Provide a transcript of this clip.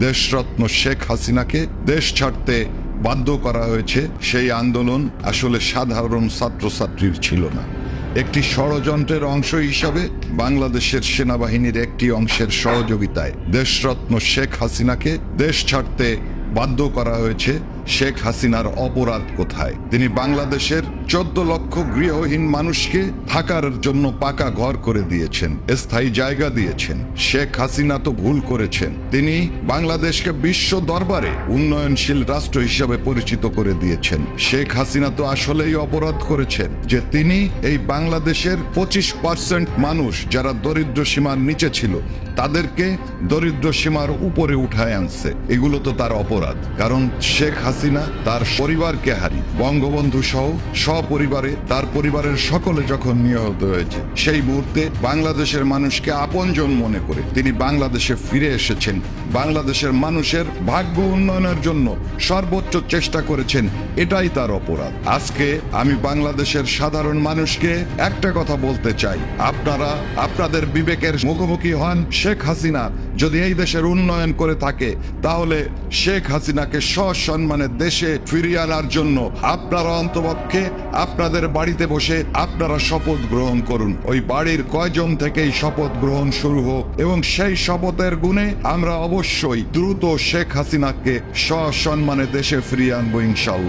দেশরত্ন শেখ হাসিনাকে দেশ ছাড়তে বাধ্য করা হয়েছে, সেই আন্দোলন আসলে সাধারণ ছাত্রছাত্রীর ছিল না। একটি ষড়যন্ত্রের অংশ হিসাবে বাংলাদেশের সেনাবাহিনীর একটি অংশের সহযোগিতায় দেশরত্ন শেখ হাসিনাকে দেশ ছাড়তে বাধ্য করা হয়েছে। শেখ হাসিনার অপরাধ কোথায়? তিনি বাংলাদেশের 14 লক্ষ গৃহহীন মানুষকে থাকার জন্য পাকা ঘর করে দিয়েছেন, স্থায়ী জায়গা দিয়েছেন। শেখ হাসিনা তো ভুল করেছেন, তিনি বাংলাদেশকে বিশ্ব দরবারে উন্নয়নশীল রাষ্ট্র হিসাবে পরিচিত করে দিয়েছেন। শেখ হাসিনা তো আসলেই অপরাধ করেছেন যে তিনি এই বাংলাদেশের 25% মানুষ যারা দরিদ্র সীমার নিচে ছিল তাদেরকে দরিদ্র সীমার উপরে উঠায় আনছে। এগুলো তো তার অপরাধ, কারণ শেখ হাসিনা তার পরিবারকে হারিয়ে বঙ্গবন্ধু সহ সপরিবারে তার পরিবারের সকলে যখন নিহত হয়েছে, সেই মুহূর্তে বাংলাদেশের মানুষকে আপনজন মনে করে তিনি বাংলাদেশে ফিরে এসেছেন। বাংলাদেশের মানুষের ভাগ্য উন্নয়নের জন্য সর্বোচ্চ চেষ্টা করেছেন, এটাই তার অপরাধ। আজকে আমি বাংলাদেশের সাধারণ মানুষকে একটা কথা বলতে চাই, আপনারা আপনাদের বিবেকের মুখোমুখি হন। শেখ হাসিনা যদি এই দেশের উন্নয়ন করে থাকে, তাহলে শেখ হাসিনাকে সসম্মানে দেশে ফিরিয়ে আনার জন্য আপনারা অন্তপক্ষে আপনাদের বাড়িতে বসে আপনারা শপথ গ্রহণ করুন। ওই বাড়ির কয়জন থেকেই শপথ গ্রহণ শুরু হোক, এবং সেই শপথের গুণে আমরা অবশ্যই দ্রুত শেখ হাসিনাকে সসম্মানে দেশে ফিরিয়ে আনবো ইনশাআল্লাহ।